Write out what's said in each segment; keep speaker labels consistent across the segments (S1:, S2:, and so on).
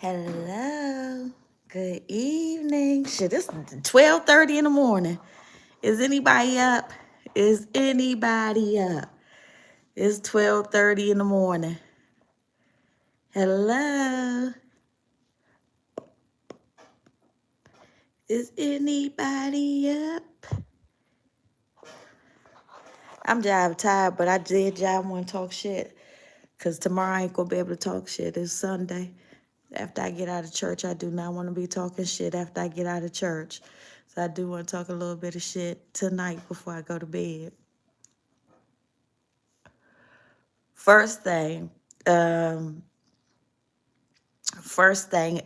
S1: Hello. Good evening. Shit, it's 12:30 in the morning. Is anybody up? Is anybody up? It's 12:30 in the morning. Hello. Is anybody up? I'm jive tired, but I did jive want to talk shit. Cause tomorrow I ain't gonna be able to talk shit. It's Sunday. After I get out of church, I do not want to be talking shit after I get out of church. So I do want to talk a little bit of shit tonight before I go to bed. First thing, um, first thing,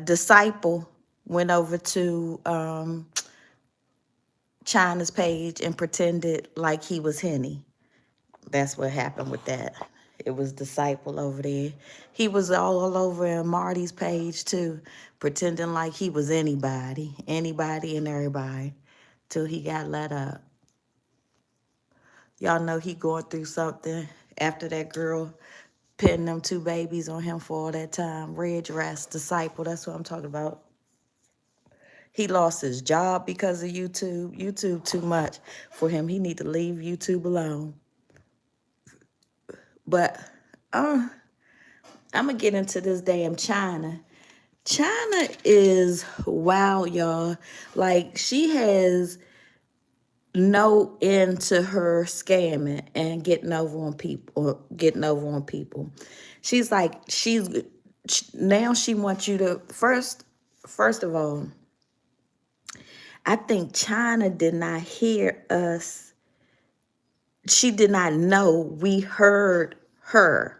S1: Disciple went over to China's page and pretended like he was Henny. That's what happened with that. It was Disciple over there. He was all over in Marty's page too, pretending like he was anybody and everybody, till he got let up. Y'all know he going through something after that girl petting them two babies on him for all that time. Red dress, Disciple, that's what I'm talking about. He lost his job because of YouTube. YouTube too much for him. He need to leave YouTube alone. But I'm gonna get into this damn China. China is wild, y'all. Like, she has no end to her scamming and getting over on people. She's like, now she wants you to first of all, I think China did not hear us. She did not know we heard her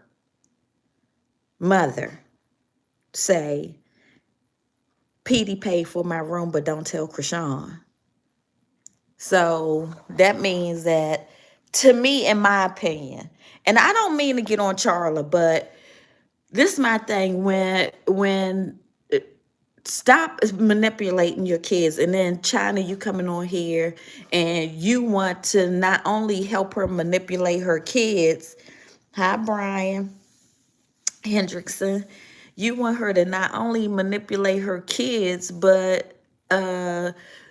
S1: mother say, Petey paid for my room, but don't tell Krishan. So that means that, to me, in my opinion, and I don't mean to get on Charla, but this is my thing, when stop manipulating your kids. And then China, you coming on here and you want to not only help her manipulate her kids. Hi, Brian Hendrickson. You want her to not only manipulate her kids, but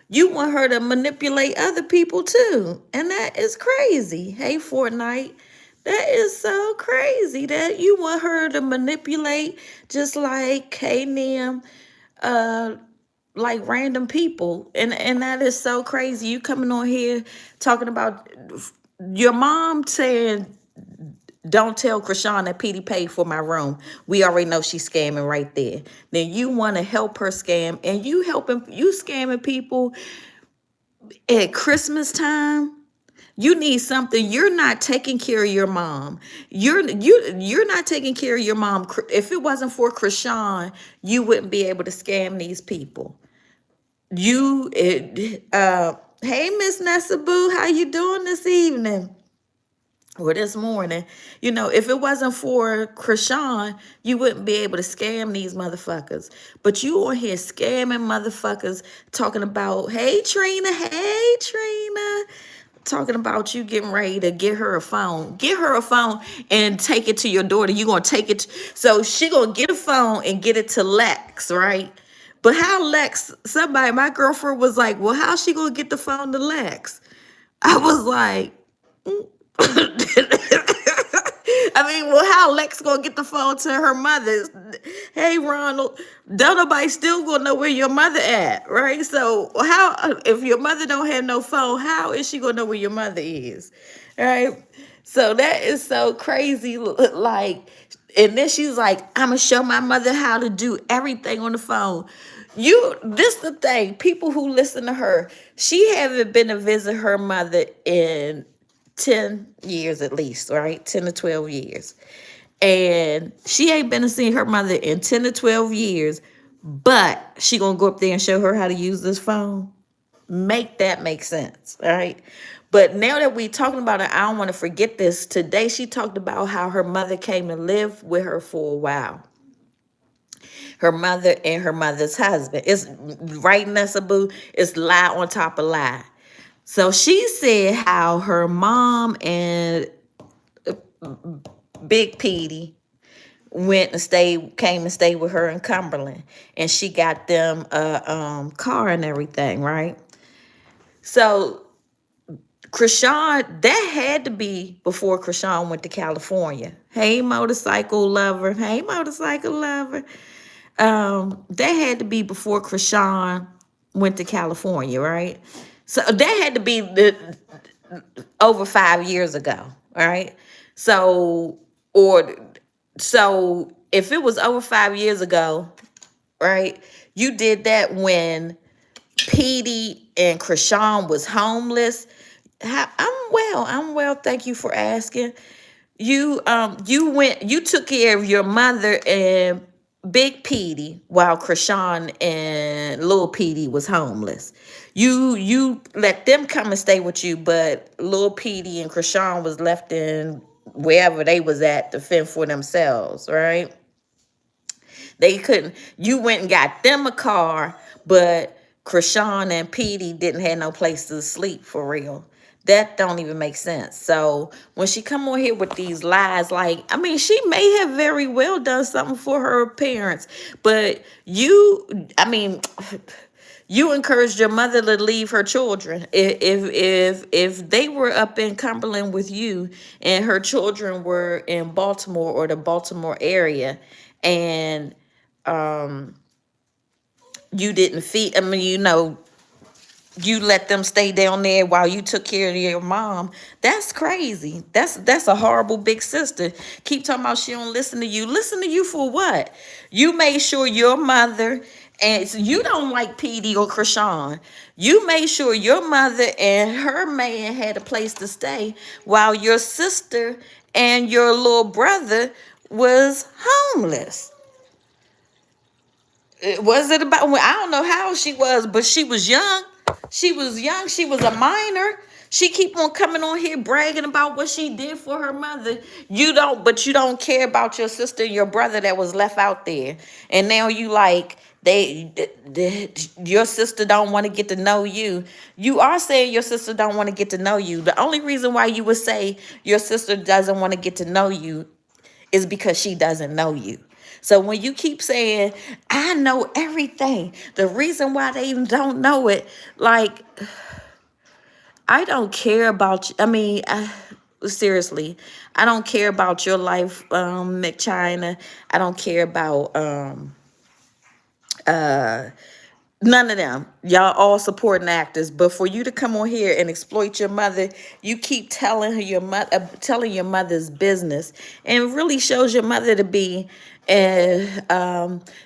S1: you want her to manipulate other people too. And that is crazy. Hey, Fortnite. That is so crazy that you want her to manipulate just like K-Nim, like random people. And that is so crazy. You coming on here talking about your mom saying, don't tell Krishan that Petey paid for my room. We already know she's scamming right there. Then you want to help her scam, and you scamming people at Christmas time. You need something. You're not taking care of your mom. You're not taking care of your mom. If it wasn't for Krishan, you wouldn't be able to scam these people. Hey, Miss Nessabu, how you doing this evening? Or this morning? If it wasn't for Krishan, you wouldn't be able to scam these motherfuckers. But you on here scamming motherfuckers, talking about, hey Trina, talking about you getting ready to get her a phone. Get her a phone and take it to your daughter. You gonna take it, so she gonna get a phone and get it to Lex, right? But how Lex, my girlfriend was like, well, how's she gonna get the phone to Lex? I was like, I mean, well, how Lex gonna get the phone to her mother? Hey, Ronald, don't nobody still gonna know where your mother at, right? So how, if your mother don't have no phone, how is she gonna know where your mother is, right? So that is so crazy. Like, and then she's like, I'm gonna show my mother how to do everything on the phone. This the thing. People who listen to her, she haven't been to visit her mother in 10 years at least, right? 10 to 12 years. And she ain't been to see her mother in 10 to 12 years, but she gonna go up there and show her how to use this phone. Make that make sense, all right? But now that we talking about it, I don't want to forget this. Today she talked about how her mother came to live with her for a while. Her mother and her mother's husband. It's right, Nessa Boo. It's lie on top of lie. So she said how her mom and Big Petey came and stayed with her in Cumberland, and she got them a car and everything, right? So Krishan, that had to be before Krishan went to California. Hey, motorcycle lover. Hey, motorcycle lover. That had to be before Krishan went to California, right? So that had to be over 5 years ago, right? So, or so if it was over 5 years ago, right? You did that when Petey and Krishan was homeless. I'm well. I'm well. Thank you for asking. You took care of your mother and Big Petey while Krishan and Little Petey was homeless. You let them come and stay with you, but Little Petey and Krishan was left in wherever they was at to fend for themselves, right? They couldn't. You went and got them a car, but Krishan and Petey didn't have no place to sleep for real. That don't even make sense. So when she come on here with these lies, like, I mean, she may have very well done something for her parents, but I mean, you encouraged your mother to leave her children. If they were up in Cumberland with you and her children were in Baltimore or the Baltimore area, and you didn't feed, I mean, you let them stay down there while you took care of your mom. That's crazy. That's a horrible big sister. Keep talking about she don't listen to you. Listen to you for what? You made sure your mother, and so you don't like Petey or Krishan. You made sure your mother and her man had a place to stay while your sister and your little brother was homeless. Was it about, well, I don't know how she was, but she was young. She was young. She was a minor. She keep on coming on here bragging about what she did for her mother. But you don't care about your sister and your brother that was left out there. And now you like your sister don't want to get to know you. You are saying your sister don't want to get to know you. The only reason why you would say your sister doesn't want to get to know you is because she doesn't know you. So when you keep saying, I know everything, the reason why they don't know it, like, I don't care about you. I mean, seriously, I don't care about your life, McChina. I don't care about none of them. Y'all all supporting actors, but for you to come on here and exploit your mother, you keep telling her telling your mother's business, and it really shows your mother to be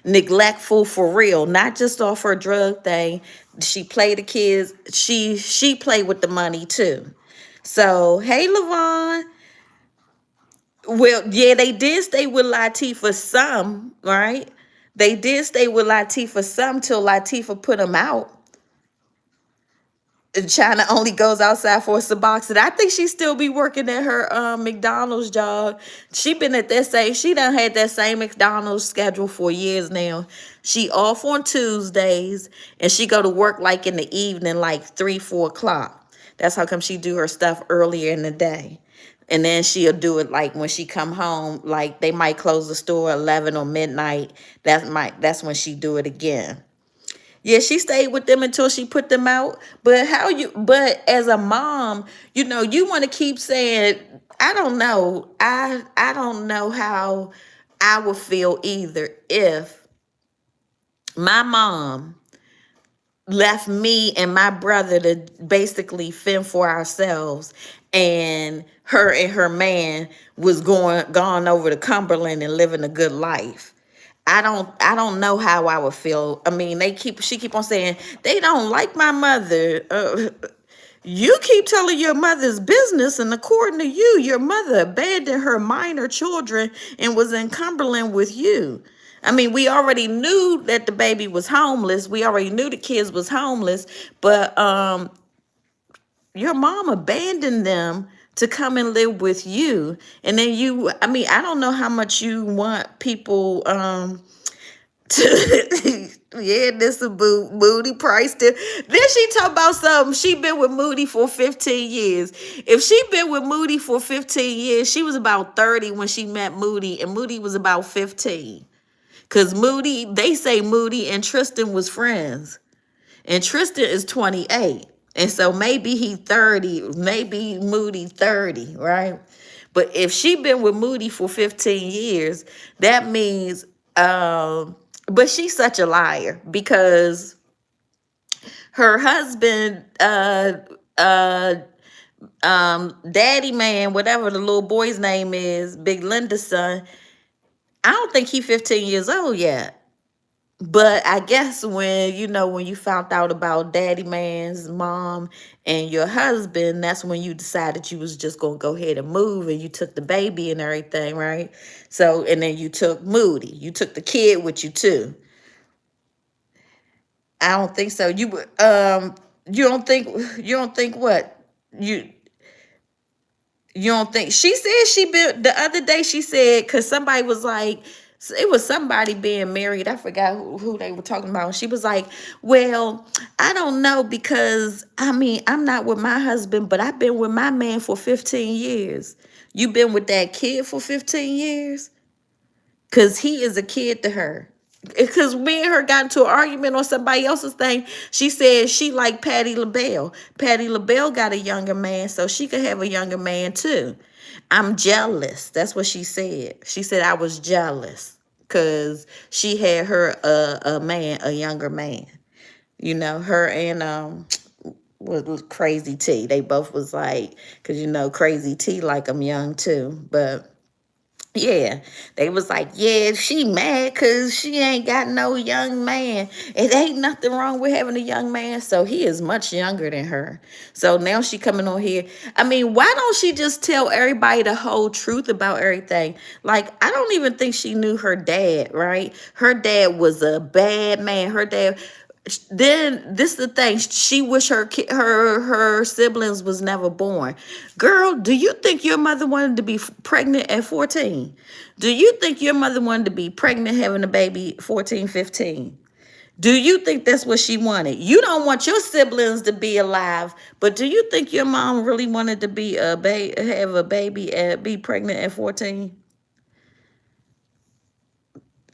S1: neglectful for real, not just off her drug thing. She play the kids. She play with the money too. So hey, Levon. Well, yeah, they did stay with Latifah some, right? They did stay with Latifah some till Latifah put them out. And China only goes outside for a Suboxone. I think she still be working at her McDonald's job. She been at that same. She done had that same McDonald's schedule for years now. She off on Tuesdays and she go to work like in the evening, like 3, 4 o'clock. That's how come she do her stuff earlier in the day. And then she'll do it like when she come home, like they might close the store 11 or midnight. That's when she do it again. Yeah, she stayed with them until she put them out. But as a mom, you want to keep saying, I don't know. I don't know how I would feel either if my mom left me and my brother to basically fend for ourselves, and her man was gone over to Cumberland and living a good life. I don't know how I would feel. I mean, she keep on saying they don't like my mother. You keep telling your mother's business, and according to you, your mother abandoned her minor children and was in Cumberland with you. I mean, we already knew that the baby was homeless. We already knew the kids was homeless, but your mom abandoned them to come and live with you. And then I mean, I don't know how much you want people Yeah, this a Moody Price. Then she talk about something. She been with Moody for 15 years. If she been with Moody for 15 years, she was about 30 when she met Moody, and Moody was about 15. Cause Moody, they say Moody and Tristan was friends. And Tristan is 28. And so maybe he 30, maybe Moody 30, right? But if she been with Moody for 15 years, that means but she's such a liar because her husband, uh daddy man, whatever the little boy's name is, Big Linda's son, I don't think he 15 years old yet. But I guess when when you found out about daddy man's mom and your husband, that's when you decided you was just gonna go ahead and move, and you took the baby and everything, right? So and then you took Moody. You took the kid with you too. I don't think so. You don't think what? You You don't think she said she been the other day? She said because somebody was like, it was somebody being married. I forgot who they were talking about. And she was like, "Well, I don't know because I mean I'm not with my husband, but I've been with my man for 15 years. You been with that kid for 15 years? Because he is a kid to her. Because me and her got into an argument on somebody else's thing. She said she like Patti LaBelle. Patti LaBelle got a younger man, so she could have a younger man too. I'm jealous. That's what she said. She said I was jealous because she had her a man, a younger man. Her and was Crazy T. They both was like, because Crazy T like I'm young too, but. Yeah, they was like, yeah, she mad because she ain't got no young man. It ain't nothing wrong with having a young man. So he is much younger than her. So now she coming on here. I mean, why don't she just tell everybody the whole truth about everything? Like, I don't even think she knew her dad, right? Her dad was a bad man. Her dad. Then this is the thing. She wish her siblings was never born. Girl, do you think your mother wanted to be pregnant at 14? Do you think your mother wanted to be pregnant having a baby 14, 15? Do you think that's what she wanted? You don't want your siblings to be alive, but do you think your mom really wanted to be have a baby and be pregnant at 14?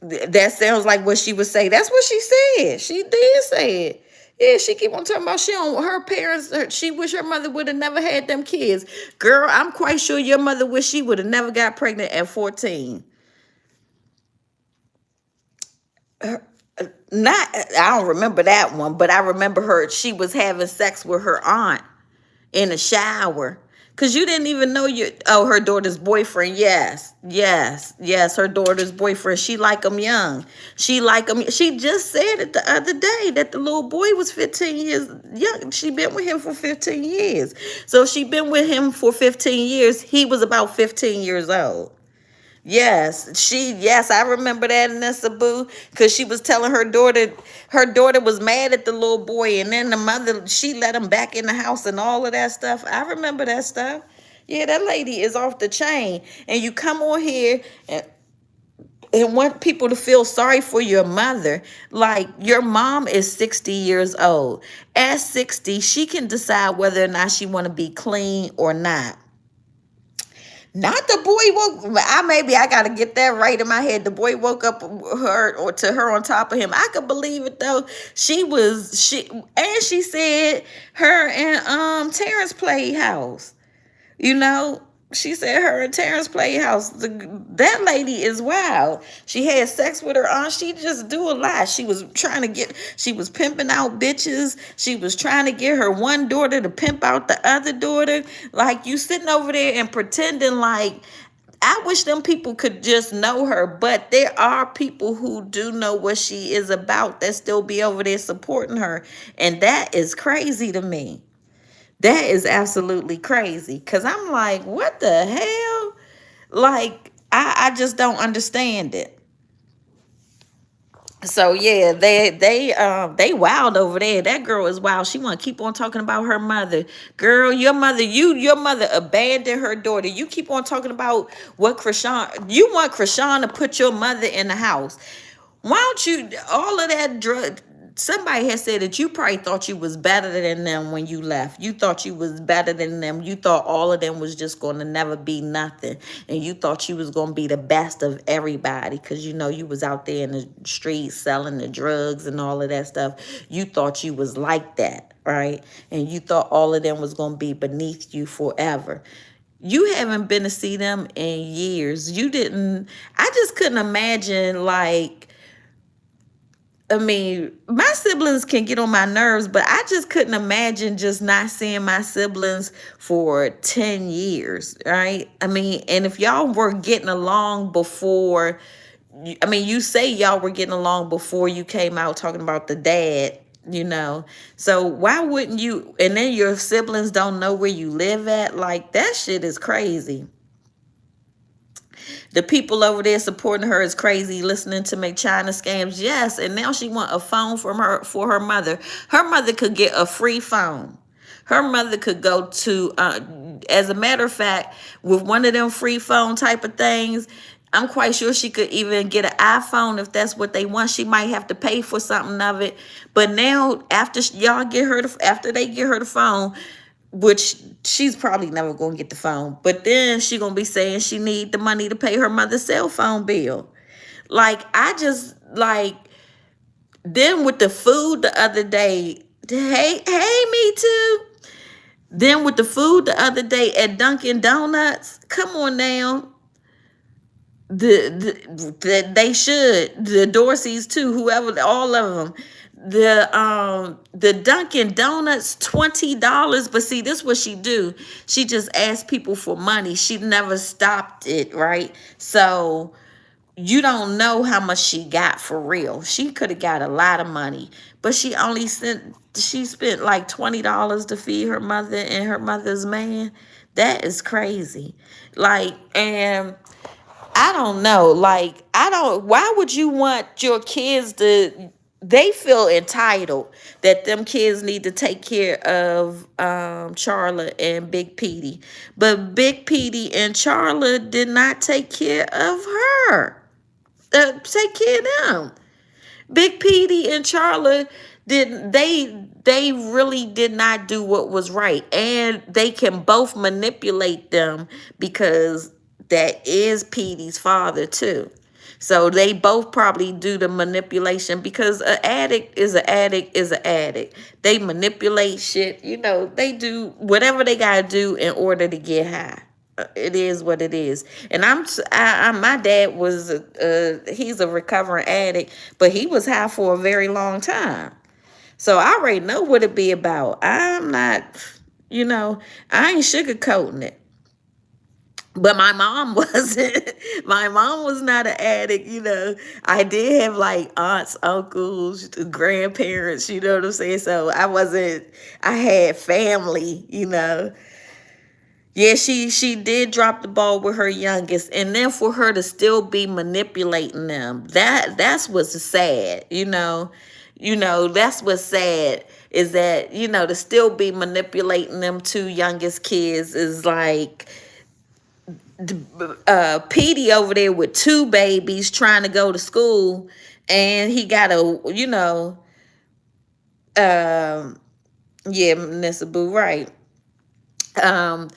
S1: That sounds like what she would say. That's what she said. She did say it. Yeah, she keep on talking about she don't her parents. She wish her mother would have never had them kids. Girl, I'm quite sure your mother wish she would have never got pregnant at 14. Not, I don't remember that one, but I remember her. She was having sex with her aunt in the shower. Cause you didn't even know her daughter's boyfriend. Yes, yes, yes, her daughter's boyfriend. She like him young. She like him. She just said it the other day that the little boy was 15 years young. She been with him for 15 years. So she been with him for 15 years. He was about 15 years old. Yes, I remember that in this boo, because she was telling her daughter was mad at the little boy, and then the mother, she let him back in the house and all of that stuff. I remember that stuff. Yeah, that lady is off the chain. And you come on here and want people to feel sorry for your mother. Like, your mom is 60 years old. At 60, she can decide whether or not she want to be clean or not. Not the boy woke. I gotta get that right in my head. The boy woke up her or to her on top of him. I could believe it though. She said her and Terrence played house. You know, she said her and Terrence played house. That lady is wild. She had sex with her aunt. She just do a lot. She was pimping out bitches. She was trying to get her one daughter to pimp out the other daughter. Like, you sitting over there and pretending like, I wish them people could just know her, but there are people who do know what she is about that still be over there supporting her. And that is crazy to me. That is absolutely crazy. Cause I'm like, what the hell? Like, I just don't understand it. So yeah, they wild over there. That girl is wild. She want to keep on talking about her mother. Girl, your mother abandoned her daughter. You keep on talking about what Krishan. You want Krishan to put your mother in the house. Why don't you, all of that drug, somebody has said that you probably thought you was better than them when you left. You thought you was better than them. You thought all of them was just going to never be nothing. And you thought you was going to be the best of everybody because, you know, you was out there in the streets selling the drugs and all of that stuff. You thought you was like that, right? And you thought all of them was going to be beneath you forever. You haven't been to see them in years. You didn't, I just couldn't imagine, like, I mean, my siblings can get on my nerves, but I just couldn't imagine just not seeing my siblings for 10 years, right? I mean, and if y'all were getting along before, I mean, you say y'all were getting along before you came out talking about the dad, you know? So why wouldn't you, and then your siblings don't know where you live at? Like, that shit is crazy. The people over there supporting her is crazy, listening to make China scams. Yes, and now she want a phone from her for her mother. Her mother could get a free phone. Her mother could go to, as a matter of fact, with one of them free phone type of things, I'm quite sure she could even get an iPhone if that's what they want. She might have to pay for something of it. But now, after y'all get her, after they get her the phone, which she's probably never gonna get the phone, but then she gonna be saying she need the money to pay her mother's cell phone bill. Like, I just, like, then with the food the other day, hey, me too. Then with the food the other day at Dunkin' Donuts, come on now. They should, the Dorseys too, whoever, all of them, the Dunkin' Donuts, $20. But see, this is what she do, she just asked people for money. She never stopped it, right? So you don't know how much she got for real. She could have got a lot of money, but she spent like $20 to feed her mother and her mother's man. That is crazy. Like, and I don't know. Like, I don't, why would you want your kids to, they feel entitled that them kids need to take care of Charla and Big Petey. But Big Petey and Charla did not take care of her. Take care of them. Big Petey and Charla did, they really did not do what was right. And they can both manipulate them because that is Petey's father too. So they both probably do the manipulation because an addict is an addict is an addict. They manipulate shit. You know, they do whatever they got to do in order to get high. It is what it is. And my dad was, he's a recovering addict, but he was high for a very long time. So I already know what it be about. I'm not, you know, I ain't sugarcoating it. But my mom wasn't. My mom was not an addict, you know. I did have like aunts, uncles, grandparents, you know what I'm saying? So I wasn't, I had family, you know. Yeah, she did drop the ball with her youngest, and then for her to still be manipulating them, that's what's sad, you know. You know, that's what's sad is that, you know, to still be manipulating them two youngest kids is like Petey over there with two babies trying to go to school, and he got a, you know, yeah, Nessa Boo, right. Um,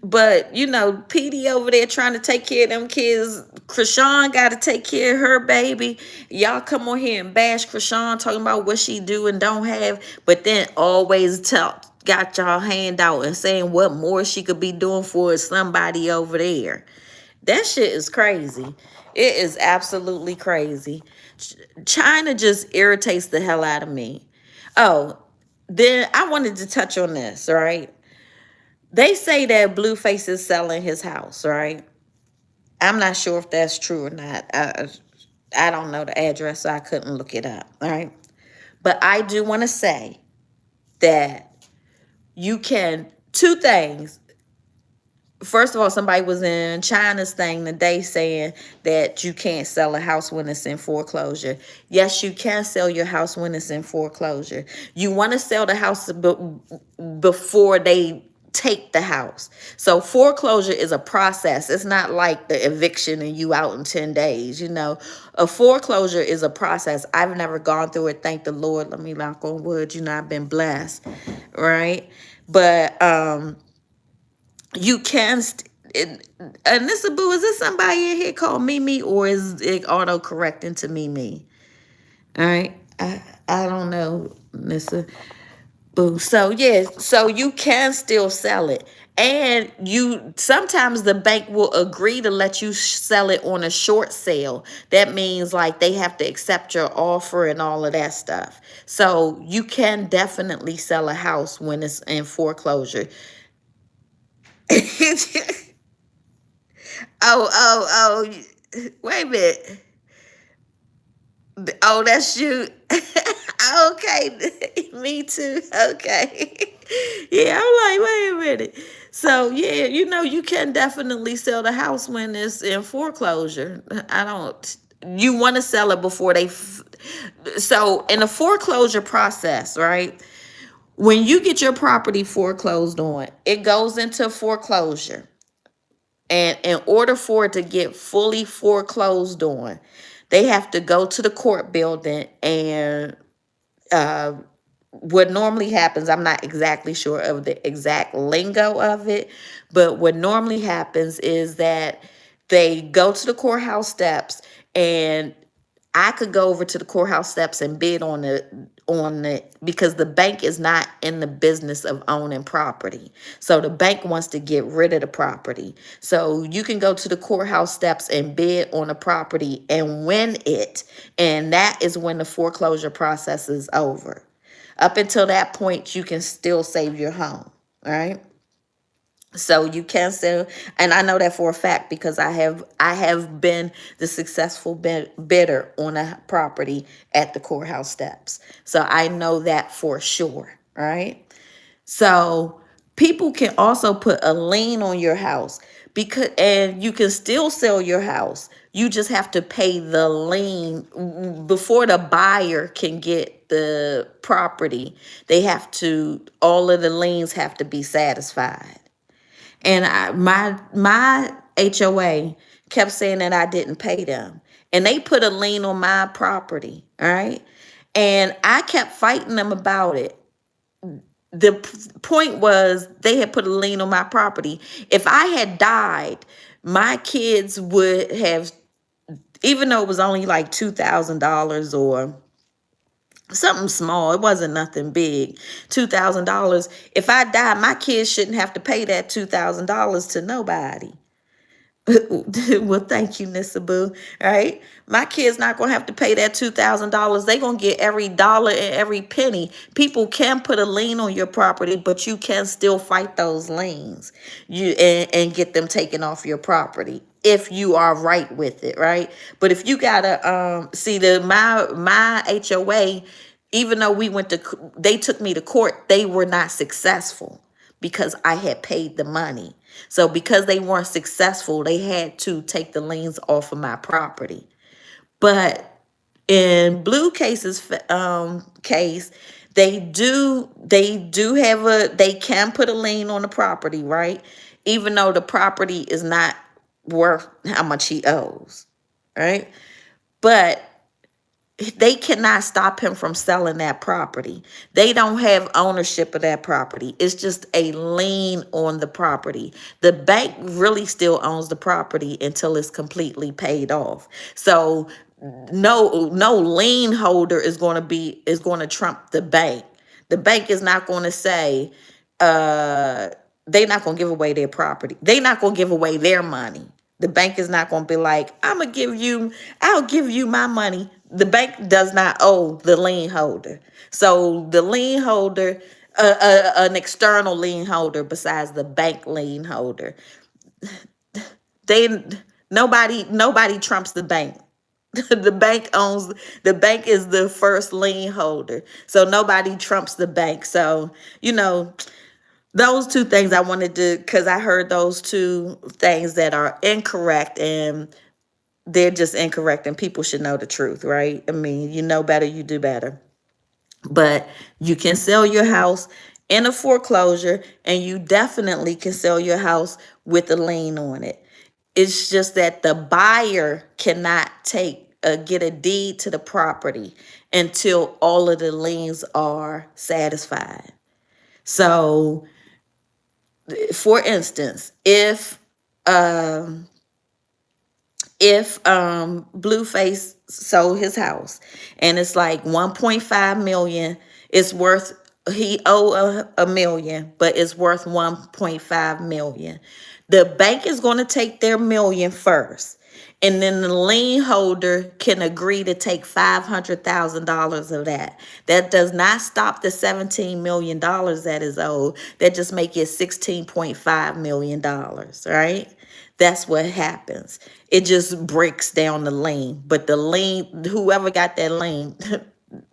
S1: But, you know, Petey over there trying to take care of them kids. Krishan got to take care of her baby. Y'all come on here and bash Krishan talking about what she do and don't have, but then always got y'all hand out and saying what more she could be doing for somebody over there. That shit is crazy. It is absolutely crazy. China just irritates the hell out of me. Oh, then I wanted to touch on this, right? They say that Blueface is selling his house, right? I'm not sure if that's true or not. I don't know the address, so I couldn't look it up, all right? But I do want to say that you can, two things. First of all, somebody was in China's thing today saying that you can't sell a house when it's in foreclosure. Yes, you can sell your house when it's in foreclosure. You want to sell the house before they take the house. So foreclosure is a process. It's not like the eviction and you out in 10 days, you know. A foreclosure is a process. I've never gone through it, thank the Lord. Let me knock on wood, you know, I've been blessed, right? But you can and this boo, is this somebody in here called Mimi, or is it auto correcting to Mimi? All right. I don't know, Nissa. Boo. So yeah, so you can still sell it. And you sometimes the bank will agree to let you sell it on a short sale. That means like they have to accept your offer and all of that stuff. So you can definitely sell a house when it's in foreclosure. Oh, wait a minute. Oh, that's you. Okay. Me too. Okay. Yeah, I'm like, wait a minute. So yeah, you know, you can definitely sell the house when it's in foreclosure. I don't, you want to sell it before so in the foreclosure process, right? When you get your property foreclosed on, it goes into foreclosure. And in order for it to get fully foreclosed on, they have to go to the court building and uh, what normally happens, I'm not exactly sure of the exact lingo of it, but what normally happens is that they go to the courthouse steps, and I could go over to the courthouse steps and bid on it because the bank is not in the business of owning property. So the bank wants to get rid of the property. So you can go to the courthouse steps and bid on a property and win it. And that is when the foreclosure process is over. Up until that point, you can still save your home. All right. So you can sell, and I know that for a fact because I have been the successful bidder on a property at the courthouse steps. So I know that for sure. All right. So people can also put a lien on your house, because and you can still sell your house. You just have to pay the lien before the buyer can get the property. They have to, all of the liens have to be satisfied. And my HOA kept saying that I didn't pay them. And they put a lien on my property, all right? And I kept fighting them about it. The point was they had put a lien on my property. If I had died, my kids would have, even though it was only like $2,000 or something small, it wasn't nothing big, $2,000. If I die, my kids shouldn't have to pay that $2,000 to nobody. Well, thank you, Nisabu. All right. My kid's not gonna have to pay that $2,000. They're gonna get every dollar and every penny. People can put a lien on your property, but you can still fight those liens. And get them taken off your property if you are right with it, right? But if you gotta see my HOA, even though they took me to court, they were not successful because I had paid the money. So because they weren't successful, they had to take the liens off of my property. But in Blue Case's case, they can put a lien on the property, right? Even though the property is not worth how much he owes, right? But they cannot stop him from selling that property. They don't have ownership of that property. It's just a lien on the property. The bank really still owns the property until it's completely paid off. So no lien holder is going to trump the bank. The bank is not going to say they're not going to give away their property. They're not going to give away their money. The bank is not going to be like, I'll give you my money. The bank does not owe the lien holder. So the lien holder, an external lien holder besides the bank lien holder, they nobody trumps the bank. The bank is the first lien holder. So nobody trumps the bank. So, those two things I wanted to, because I heard those two things that are incorrect, and they're just incorrect, and people should know the truth, right? I mean, you know better, you do better. But you can sell your house in a foreclosure, and you definitely can sell your house with a lien on it. It's just that the buyer cannot get a deed to the property until all of the liens are satisfied. So, for instance, if Blueface sold his house and it's like 1.5 million, it's worth, he owe a million, but it's worth 1.5 million. The bank is going to take their million first, and then the lien holder can agree to take $500,000 of that. That does not stop the $17 million that is owed. That just make it $16.5 million, right? That's what happens. It just breaks down the lien. But the lien, whoever got that lien,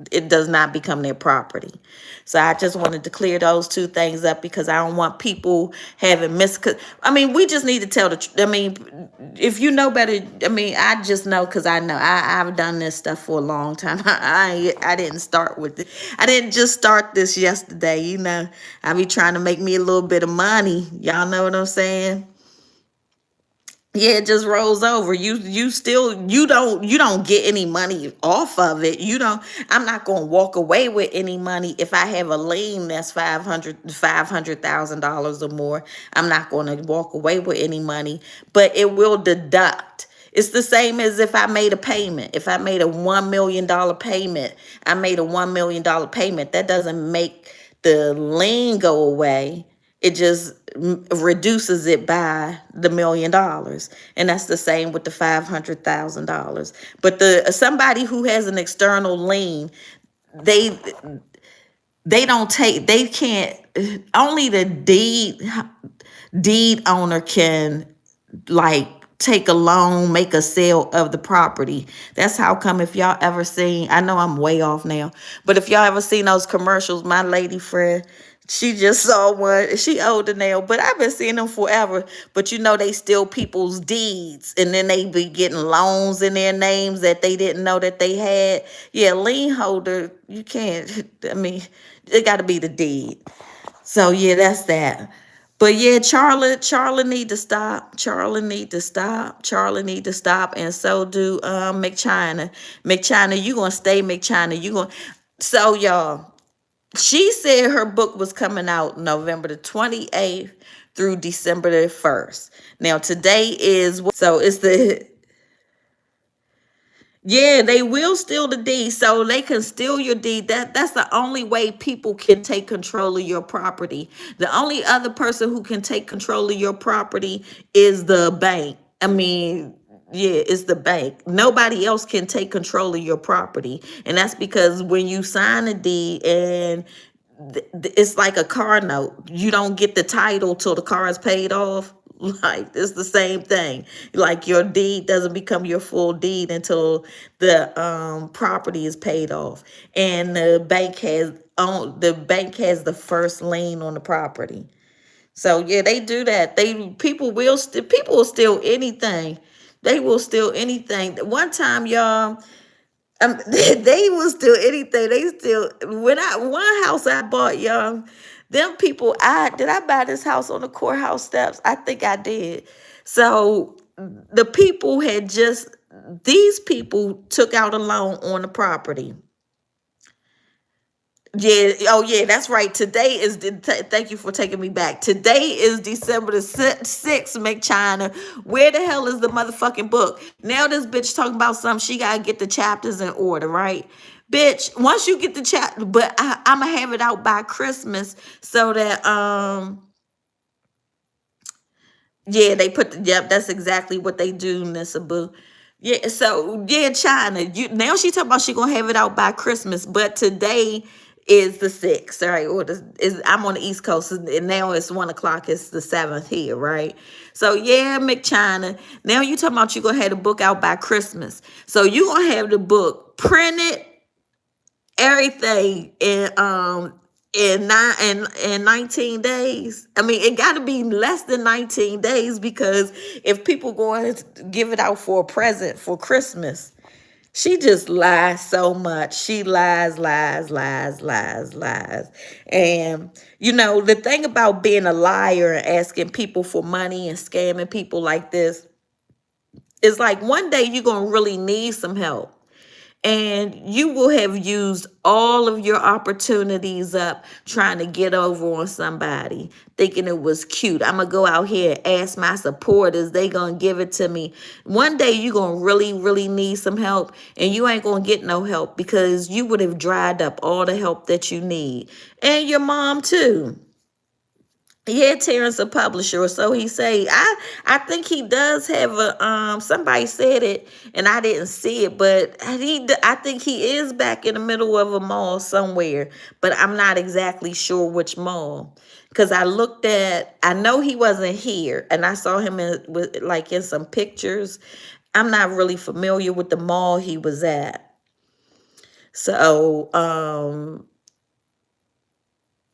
S1: it does not become their property. So I just wanted to clear those two things up because I don't want people having I mean, we just need to tell the truth. I mean, if you know better, I mean, I just know because I know I've done this stuff for a long time. I didn't start with it. I didn't just start this yesterday. I be trying to make me a little bit of money. Y'all know what I'm saying? Yeah, it just rolls over. You don't get any money off of it. I'm not going to walk away with any money if I have a lien that's $500,000 or more. I'm not going to walk away with any money, but it will deduct. It's the same as if I made a payment. If I made a $1 million payment, that doesn't make the lien go away. It just reduces it by the $1 million, and that's the same with the $500,000. But somebody who has an external lien, they they can't. Only the deed owner can, like, take a loan, make a sale of the property. That's how come, if y'all ever seen, I know I'm way off now, but if y'all ever seen those commercials, my lady friend, she just saw one. She older now, but I've been seeing them forever. But they steal people's deeds, and then they be getting loans in their names that they didn't know that they had. Yeah, lien holder, you can't. I mean, it got to be the deed. So yeah, that's that. But yeah, Charlie need to stop. Charlie need to stop. Charlie need to stop. And so do McChina. McChina, you gonna stay McChina. You gonna So y'all, she said her book was coming out November the 28th through December the 1st. Now today is, so it's the, yeah, they will steal the deed. So they can steal your deed. That's the only way people can take control of your property. The only other person who can take control of your property is the bank. I mean, yeah, it's the bank. Nobody else can take control of your property. And that's because when you sign a deed, and it's like a car note, you don't get the title till the car is paid off. Like, it's the same thing. Like, your deed doesn't become your full deed until the property is paid off, and the bank has the first lien on the property. So yeah, they do that. People will steal anything. They will steal anything. One time, y'all, they will steal anything. They still, one house I bought, y'all, them people, did I buy this house on the courthouse steps? I think I did. So these people took out a loan on the property. Yeah. Oh, yeah. That's right. Today is thank you for taking me back. Today is December the 6th, McChina. Where the hell is the motherfucking book? Now this bitch talking about something. She gotta get the chapters in order, right? Bitch, once you get the chapter, but I'm gonna have it out by Christmas so that yeah, yep, that's exactly what they do, Miss Abu. Yeah, so yeah, China. Now she talking about she gonna have it out by Christmas, but today is the 6th, right? I'm on the East Coast, and now it's 1 o'clock. It's the 7th here, right? So yeah, McChina. Now you talking about you gonna have the book out by Christmas. So you gonna have the book printed, everything in 19 days. I mean, it got to be less than 19 days, because if people going to give it out for a present for Christmas, She just lies so much. She lies, lies, lies, lies, lies. And, the thing about being a liar and asking people for money and scamming people like this is like one day you're going to really need some help. And you will have used all of your opportunities up trying to get over on somebody, thinking it was cute. I'm going to go out here and ask my supporters. They going to give it to me. One day you're going to really, really need some help, and you ain't going to get no help because you would have dried up all the help that you need. And your mom too. Yeah, Terrence a publisher, or so he say. I think he does have a somebody said it and I didn't see it, but I think he is back in the middle of a mall somewhere, but I'm not exactly sure which mall. Cause I know he wasn't here, and I saw him in some pictures. I'm not really familiar with the mall he was at. So,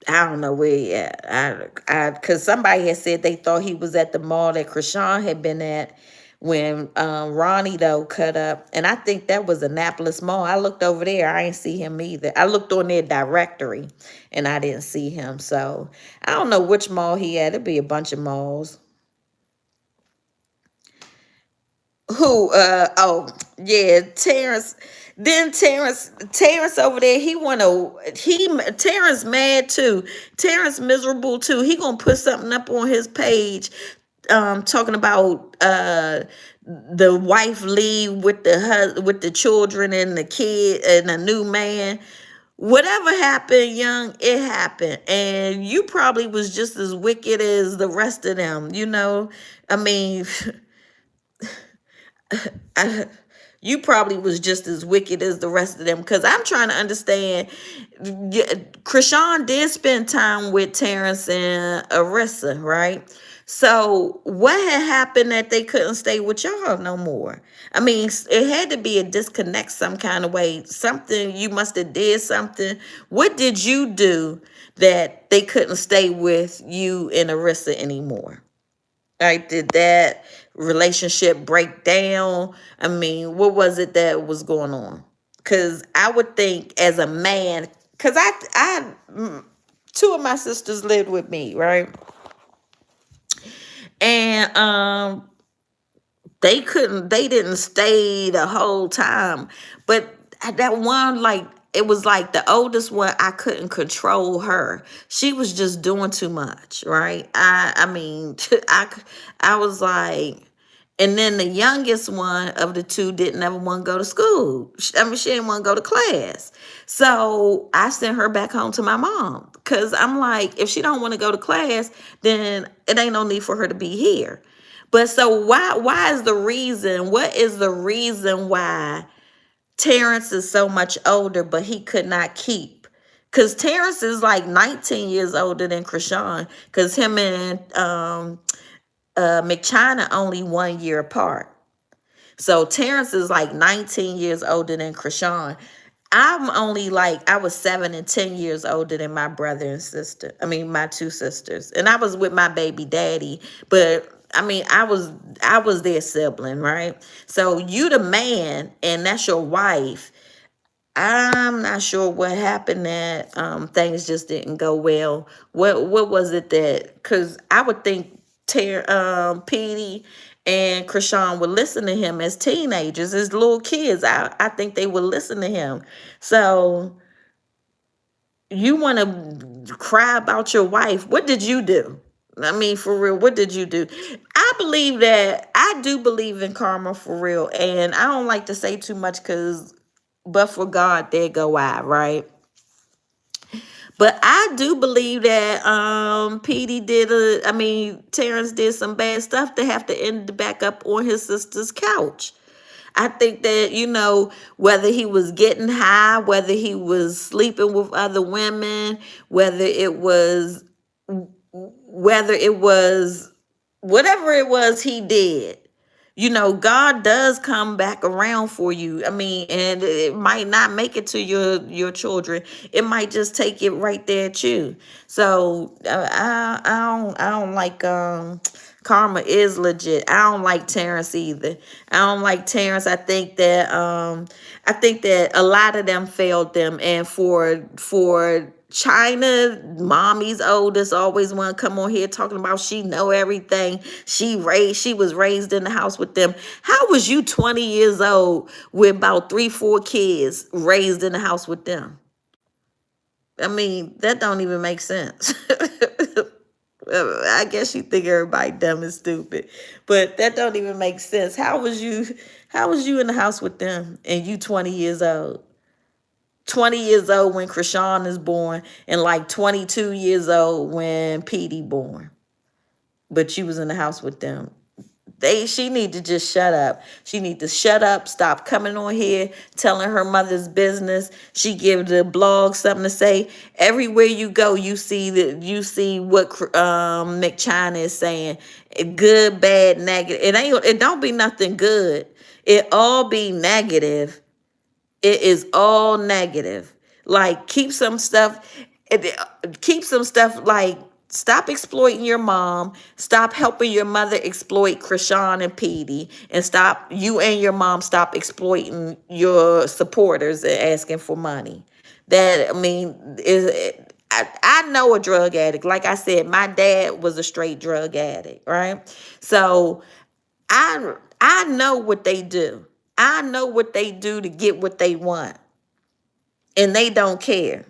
S1: I don't know where he at. Cause somebody had said they thought he was at the mall that Krishan had been at when Ronnie though cut up, and I think that was Annapolis Mall. I looked over there, I ain't see him either. I looked on their directory, and I didn't see him. So I don't know which mall he at. It'd be a bunch of malls. Who? Oh, yeah, Terrence. Then Terrence over there, Terrence mad too. Terrence miserable too. He gonna put something up on his page, talking about the wife leave with with the children and the kid and a new man. Whatever happened, young, it happened, and you probably was just as wicked as the rest of them. I mean. I, you probably was just as wicked as the rest of them, because I'm trying to understand. Krishan did spend time with Terrence and Arissa, right? So what had happened that they couldn't stay with y'all no more? I mean, it had to be a disconnect some kind of way. Something, you must have did something. What did you do that they couldn't stay with you and Arissa anymore? Like, did that relationship break down? I mean, what was it that was going on? Because I would think as a man, because two of my sisters lived with me, right? And they didn't stay the whole time. But that one, like, it was like the oldest one, I couldn't control her. She was just doing too much, right? I mean, I was like, and then the youngest one of the two didn't ever want to go to school. I mean, she didn't want to go to class. So I sent her back home to my mom, because I'm like, if she don't want to go to class, then it ain't no need for her to be here. But so why is the reason, what is the reason why Terrence is so much older, but he could not keep? Because Terrence is like 19 years older than Krishan, because him and McChina only 1 year apart. So Terrence is like 19 years older than Krishan. I was 7 and 10 years older than my brother and sister. I mean, my two sisters. And I was with my baby daddy, but I mean, I was their sibling, right? So you the man, and that's your wife. I'm not sure what happened that things just didn't go well. What was it that? Because I would think Petey and Krishan would listen to him as teenagers, as little kids. I think they would listen to him. So you want to cry about your wife? What did you do? I mean, for real, what did you do? I do believe in karma, for real, and I don't like to say too much, because but for God, there go I, right? But I do believe that Terrence did some bad stuff to have to end back up on his sister's couch. I think that, whether he was getting high, whether he was sleeping with other women, whether it was whatever it was he did, God does come back around for you. I mean, and it might not make it to your children. It might just take it right there at you. So I don't like Karma is legit. I don't like Terrence either. I don't like Terrence. I think that a lot of them failed them. And for China, mommy's oldest, always want to come on here talking about she know everything. She was raised in the house with them. How was you 20 years old with about 3, 4 kids raised in the house with them? I mean, that don't even make sense. I guess you think everybody dumb and stupid, but that don't even make sense. How was you in the house with them and you 20 years old? 20 years old when Krishan is born and like 22 years old when Petey born. But you was in the house with them. She need to just shut up. She need to shut up, stop coming on here, telling her mother's business. She give the blog something to say. Everywhere you go, you see what McChina is saying. Good, bad, negative. It don't be nothing good. It all be negative. It is all negative. Like keep some stuff like stop exploiting your mom, stop helping your mother exploit Krishan and Petey, and you and your mom stop exploiting your supporters and asking for money. That I mean is I know a drug addict. Like I said, my dad was a straight drug addict, right? So I know what they do. I know what they do to get what they want. And they don't care.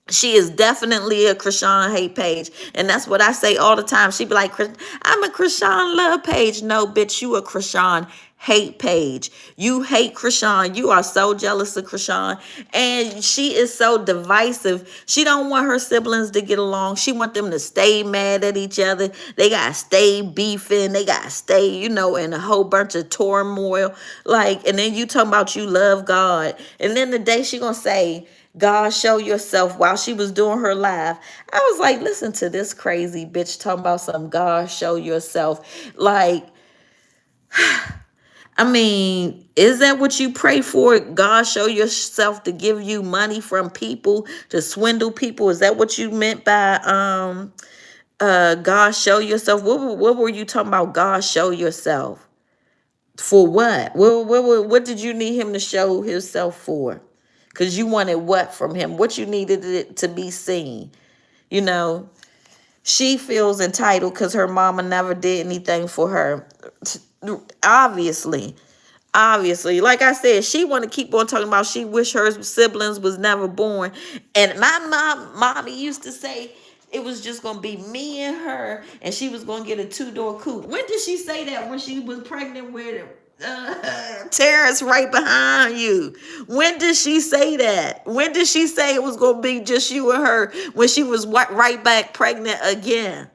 S1: She is definitely a Krishan hate page. And that's what I say all the time. She be like, I'm a Krishan love page. No, bitch, you a Krishan hate page. You hate Krishan. You are so jealous of Krishan. And she is so divisive. She don't want her siblings to get along. She want them to stay mad at each other. They got to stay beefing. They got to stay, in a whole bunch of turmoil. Like, and then you talking about you love God. And then the day she going to say, God, show yourself while she was doing her live. I was like, listen to this crazy bitch talking about some God, show yourself. Like, I mean, is that what you pray for? God, show yourself to give you money from people, to swindle people? Is that what you meant by God, show yourself? What were you talking about? God, show yourself. For what? What did you need him to show himself for? Because you wanted what from him? What you needed it to be seen? You know, she feels entitled because her mama never did anything for her. Obviously. Obviously, like I said, she want to keep on talking about she wish her siblings was never born. And my mommy used to say it was just going to be me and her, and she was going to get a 2-door coupe. When did she say that? When she was pregnant with Terrence right behind you. When did she say that? When did she say it was going to be just you and her when she was right back pregnant again?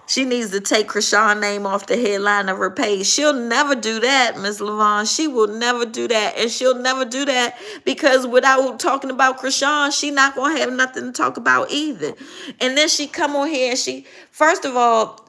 S1: She needs to take Krishan's name off the headline of her page. She'll never do that, Miss LaVon. She will never do that. And she'll never do that because without talking about Krishan, she not going to have nothing to talk about either. And then she come on here and first of all,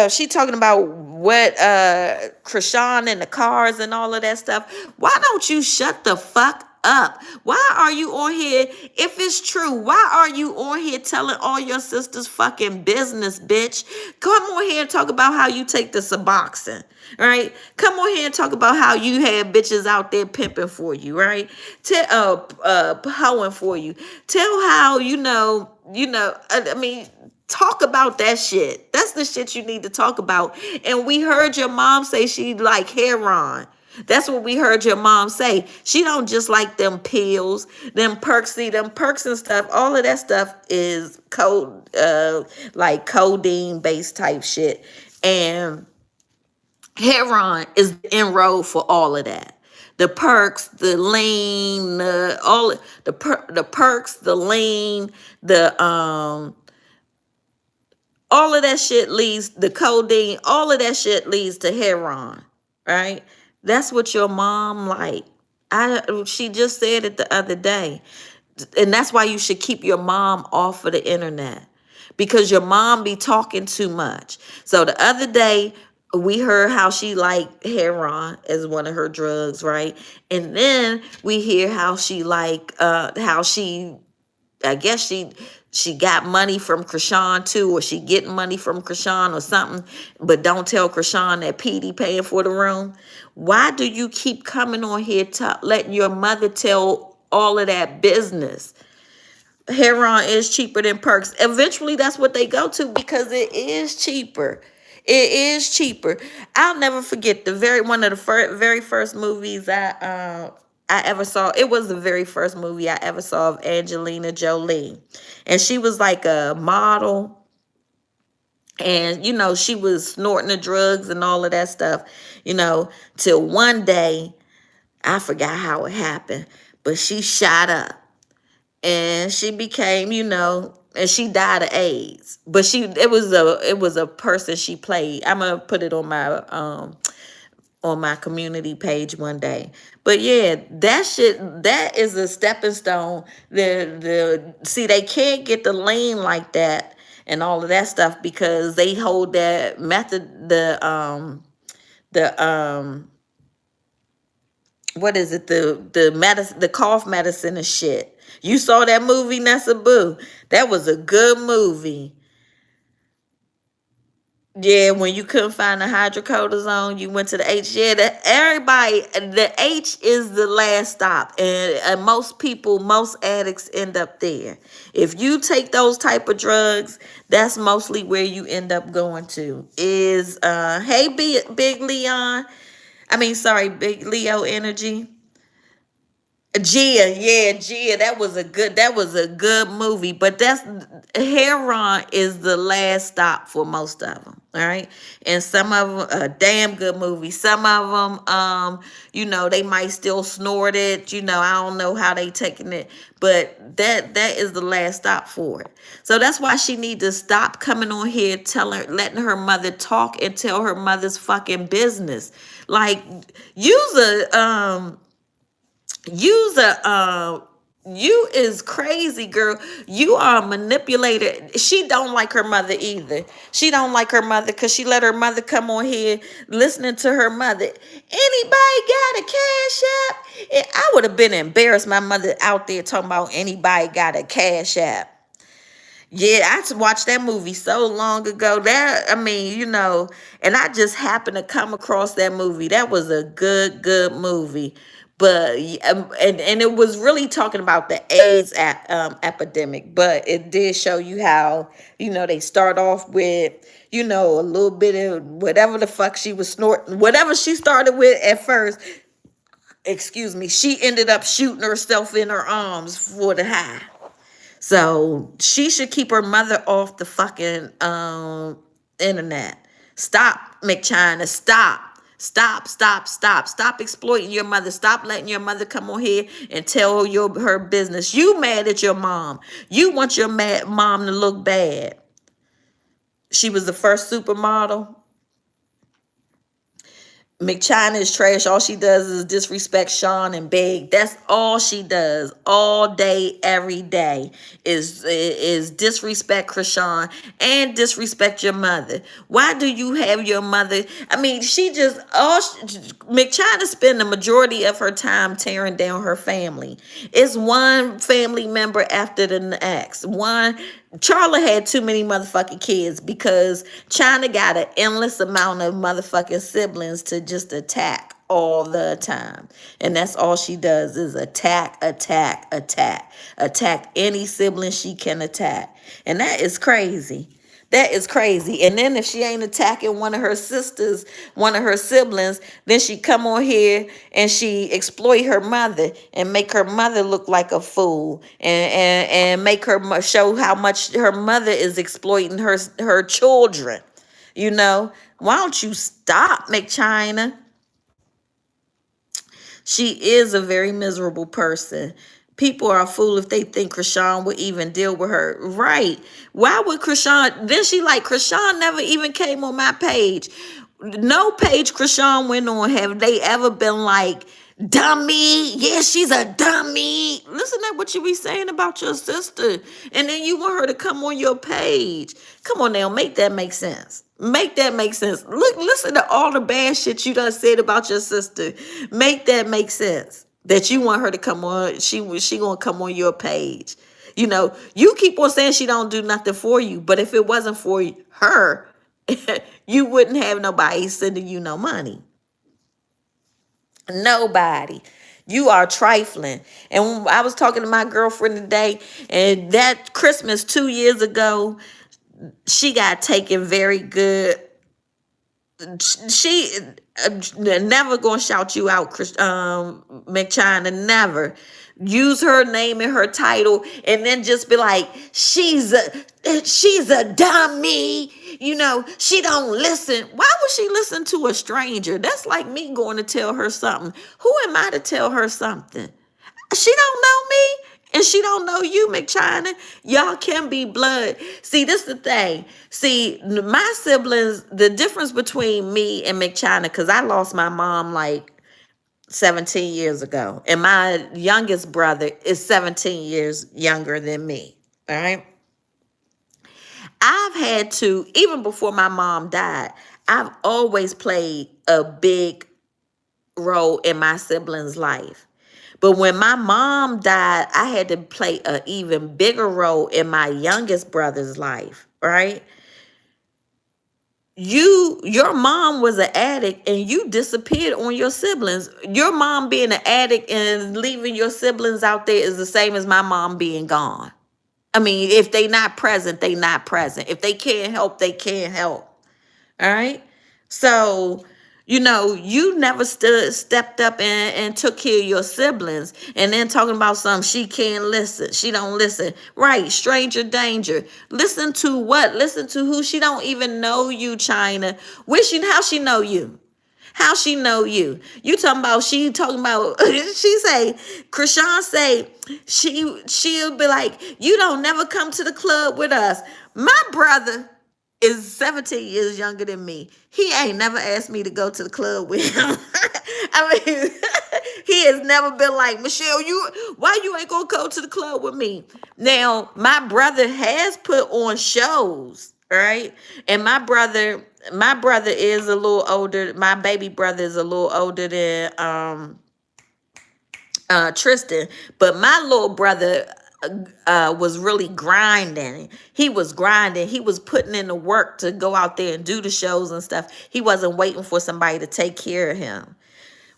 S1: she talking about what Krishan and the cars and all of that stuff. Why don't you shut the fuck up? Why are you on here? If it's true, why are you on here telling all your sisters fucking business, bitch? Come on here and talk about how you take the Suboxone, right? Come on here and talk about how you have bitches out there pimping for you, right? Hoeing for you. Tell how I mean, talk about that shit. That's the shit you need to talk about. And we heard your mom say she like heroin. That's what we heard your mom say. She don't just like them pills, them perks, them perks and stuff. All of that stuff is like codeine based type shit. And heroin is the inroad for all of that. The perks, the lean, the perks, the lean, all of that shit leads, the codeine, all of that shit leads to heroin, right? That's what your mom like. She just said it the other day. And that's why you should keep your mom off of the internet. Because your mom be talking too much. So the other day, we heard how she liked heroin as one of her drugs, right? And then we hear how she I guess she She got money from Krishan too, or she getting money from Krishan or something, but don't tell Krishan that Petey paying for the room. Why do you keep coming on here letting your mother tell all of that business? Heron is cheaper than Perks. Eventually, that's what they go to because it is cheaper. It is cheaper. I'll never forget one of the very first movies I ever saw. It was the very first movie I ever saw of Angelina Jolie, and she was like a model, and she was snorting the drugs and all of that stuff. Till one day I forgot how it happened, but she shot up and she became, and she died of AIDS. But it was a person she played. I'm gonna put it on my community page one day. But yeah, that is a stepping stone. See, they can't get the lean like that and all of that stuff because they hold that method, the what is it, the medicine, the cough medicine and shit. You saw that movie, Nessa Boo? That was a good movie. Yeah, when you couldn't find the hydrocodone, you went to the H. Yeah, the H is the last stop, and most addicts end up there. If you take those type of drugs, that's mostly where you end up going to. Is hey, Big Leon? I mean, sorry, Big Leo Energy. Gia, yeah, Gia, that was a good movie, but Heron is the last stop for most of them. All right, and some of them a damn good movie. Some of them, they might still snort it. I don't know how they taking it, but that is the last stop for it. So that's why she need to stop coming on here, letting her mother talk and tell her mother's fucking business. Like, use a You's you is crazy, girl. You are a manipulator. She don't like her mother either. She don't like her mother because she let her mother come on here listening to her mother. Anybody got a cash app? I would have been embarrassed. My mother out there talking about anybody got a cash app. Yeah, watched that movie so long ago. And I just happened to come across that movie. That was a good movie. But and it was really talking about the AIDS epidemic. But it did show you how they start off with a little bit of whatever the fuck she was snorting, whatever she started with at first. Excuse me. She ended up shooting herself in her arms for the high. So she should keep her mother off the fucking internet. Stop, McChina. Stop. Stop exploiting your mother. Stop letting your mother come on here and tell her business. You mad at your mom. You want your mom to look bad. She was the first supermodel. McChina is trash. All she does is disrespect Sean and beg. That's all she does all day, every day is disrespect Krishan and disrespect your mother. Why do you have your mother? I mean, McChina spend the majority of her time tearing down her family. It's one family member after the next. Charla had too many motherfucking kids because China got an endless amount of motherfucking siblings to just attack all the time. And that's all she does is attack any sibling she can attack. And that is crazy. That is crazy. And then if she ain't attacking one of her sisters, one of her siblings, then she come on here and she exploit her mother and make her mother look like a fool and make her show how much her mother is exploiting her children. Why don't you stop, McChina? She is a very miserable person. People are a fool if they think Krishan would even deal with her. Right. Why would Krishan? Then she Krishan never even came on my page. No page Krishan went on. Have they ever been like, dummy? Yeah, she's a dummy. Listen to what you be saying about your sister. And then you want her to come on your page. Come on now, make that make sense. Make that make sense. Listen to all the bad shit you done said about your sister. Make that make sense. That you want her to come on. She gonna come on your page. You keep on saying she don't do nothing for you, but if it wasn't for her, you wouldn't have nobody sending you no money. Nobody. You are trifling. And when I was talking to my girlfriend today, and that Christmas 2 years ago, she got taken very good. She never gonna shout you out, McChina. Never use her name and her title, and then just be like, she's a dummy. She don't listen. Why would she listen to a stranger? That's like me going to tell her something. Who am I to tell her something? She don't know me, and she don't know you, McChina. Y'all can be blood. See, this is the thing. See, my siblings, the difference between me and McChina, because I lost my mom like 17 years ago, and my youngest brother is 17 years younger than me. All right. I've had to, even before my mom died, I've always played a big role in my siblings' life. But when my mom died, I had to play an even bigger role in my youngest brother's life, right? Your mom was an addict and you disappeared on your siblings. Your mom being an addict and leaving your siblings out there is the same as my mom being gone. I mean, if they not present, they not present. If they can't help, they can't help. All right. So, you never stepped up and took care of your siblings, and then talking about something she can't listen. She don't listen. Right. Stranger danger. Listen to what? Listen to who? She don't even know you, China. How she know you? How she know you? You talking about she talking about she say, Krishan say she'll be like, you don't never come to the club with us. My brother is 17 years younger than me. He ain't never asked me to go to the club with him. I mean, he has never been like, Michelle, why you ain't gonna go to the club with me? Now, my brother has put on shows, right? And my brother is a little older. My baby brother is a little older than Tristan, but my little brother was really grinding. He was grinding. He was putting in the work to go out there and do the shows and stuff. He wasn't waiting for somebody to take care of him.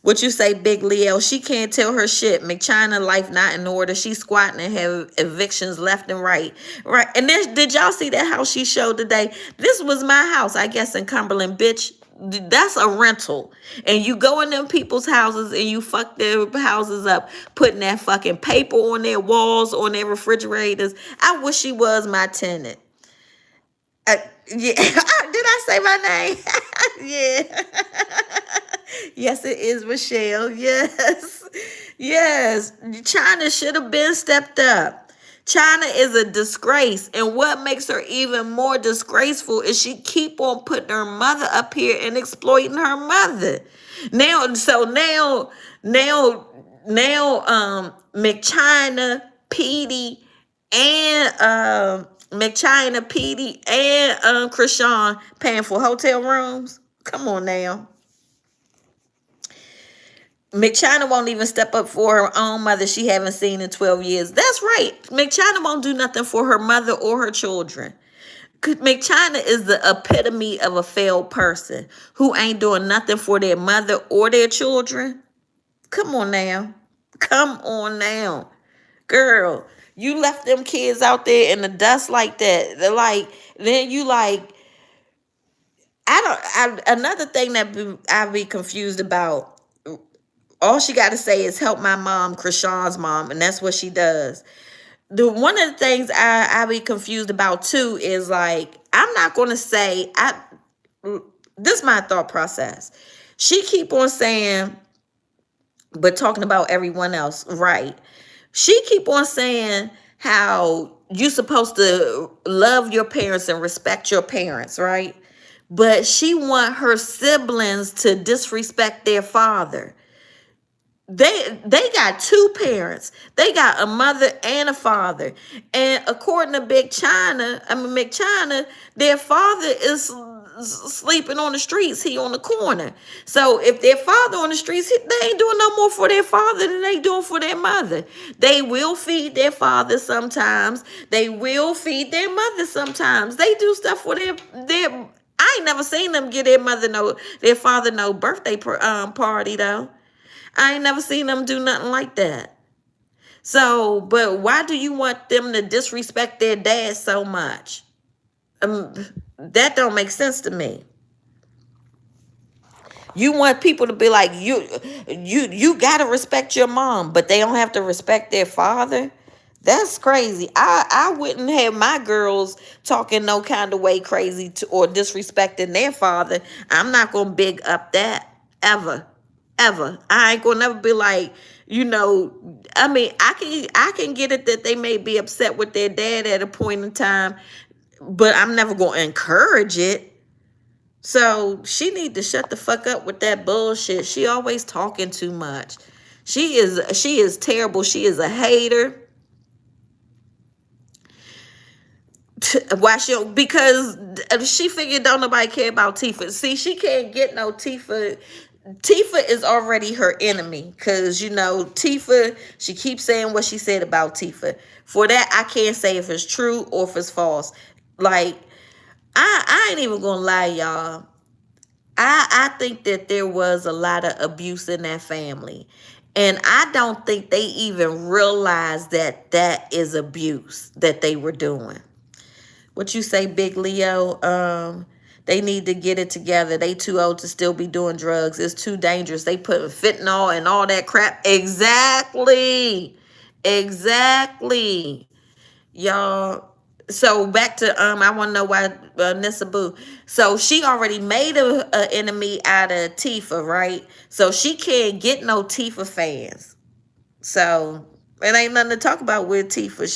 S1: What you say, Big Leo? She can't tell her shit. McChina life not in order. She squatting and have evictions left and right. Right. And then did y'all see that house she showed today? This was my house, I guess, in Cumberland, bitch. That's a rental. And you go in them people's houses and you fuck their houses up, putting that fucking paper on their walls, on their refrigerators. I wish she was my tenant. Yeah. Did I say my name? Yeah. Yes, it is Michelle. Yes. Yes. China should have been stepped up. China is a disgrace. And what makes her even more disgraceful is she keep on putting her mother up here and exploiting her mother. Now, McChina, Petey, and Krishan paying for hotel rooms. Come on now. McChina won't even step up for her own mother she haven't seen in 12 years. That's right. McChina won't do nothing for her mother or her children. McChina is the epitome of a failed person who ain't doing nothing for their mother or their children. Come on now. Come on now. Girl, you left them kids out there in the dust like that. They're like, then you like, another thing that I be confused about. All she got to say is help my mom, Krishan's mom, and that's what she does. One of the things I be confused about too is like, I'm not going to say, this is my thought process. She keep on saying, but talking about everyone else, right? She keep on saying how you supposed to love your parents and respect your parents, right? But she want her siblings to disrespect their father. They got two parents. They got a mother and a father. And according to McChina, their father is sleeping on the streets, he on the corner. So if their father on the streets, they ain't doing no more for their father than they doing for their mother. They will feed their father sometimes. They will feed their mother sometimes. They do stuff for their. I ain't never seen them give their father no birthday party though. I ain't never seen them do nothing like that. So, but why do you want them to disrespect their dad so much? That don't make sense to me. You want people to be like, you gotta respect your mom, but they don't have to respect their father. That's crazy. I wouldn't have my girls talking no kind of way crazy or disrespecting their father. I'm not gonna big up that ever, ever. I ain't gonna never be like, I mean, I can get it that they may be upset with their dad at a point in time, but I'm never gonna encourage it. So she need to shut the fuck up with that bullshit. She always talking too much. She is terrible. She is a hater. Why because she figured don't nobody care about Tifa. See, she can't get no Tifa. Tifa is already her enemy because Tifa, she keeps saying what she said about Tifa. For that, I can't say if it's true or if it's false. Like, I ain't even gonna lie, y'all. I think that there was a lot of abuse in that family. And I don't think they even realized that that is abuse that they were doing. What you say, Big Leo? They need to get it together. They too old to still be doing drugs. It's too dangerous. They put fentanyl and all that crap. Exactly. Exactly. Y'all. So back to I want to know why Nissa Boo. So she already made a enemy out of Tifa, right? So she can't get no Tifa fans. So it ain't nothing to talk about with Tifa.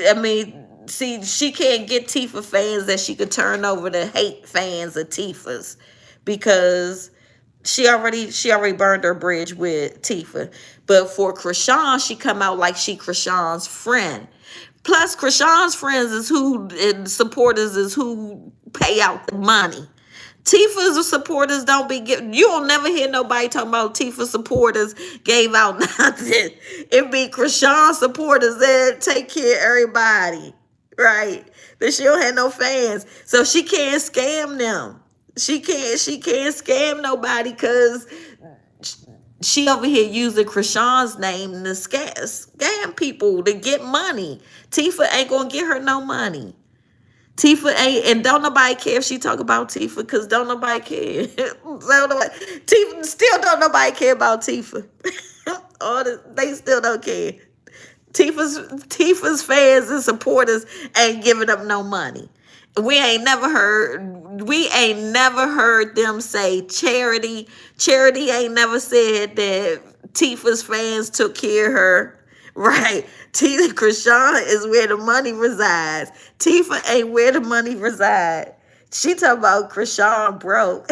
S1: I mean, see, she can't get Tifa fans that she could turn over to hate fans of Tifa's because she already burned her bridge with Tifa. But for Krishan, she come out like she Krishan's friend. Plus, Krishan's friends is who, and supporters is who pay out the money. Tifa's supporters don't be giving. You don't never hear nobody talking about Tifa supporters gave out nothing. It be Krishan supporters that take care of everybody, right? But she don't have no fans, so she can't scam them. She can't scam nobody because she over here using Krishan's name to scam people to get money. Tifa ain't gonna get her no money. Tifa ain't, and don't nobody care if she talk about Tifa, because don't nobody care. Tifa still don't nobody care about Tifa. They still don't care. Tifa's fans and supporters ain't giving up no money. We ain't never heard them say charity. Charity ain't never said that Tifa's fans took care of her. Right. Krishan is where the money resides. Tifa ain't where the money resides. She talking about Krishan broke.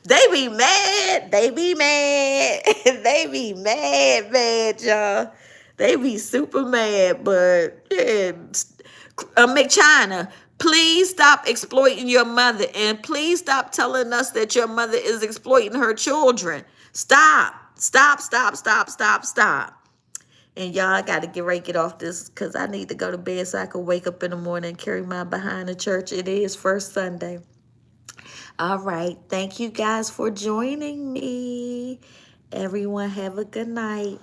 S1: They be mad. They be mad. They be mad, y'all. They be super mad, but yeah. McChina, please stop exploiting your mother, and please stop telling us that your mother is exploiting her children. Stop. Stop, stop, stop, stop, stop. And y'all, I got to get off this because I need to go to bed so I can wake up in the morning and carry my behind the church. It is first Sunday. All right. Thank you guys for joining me. Everyone have a good night.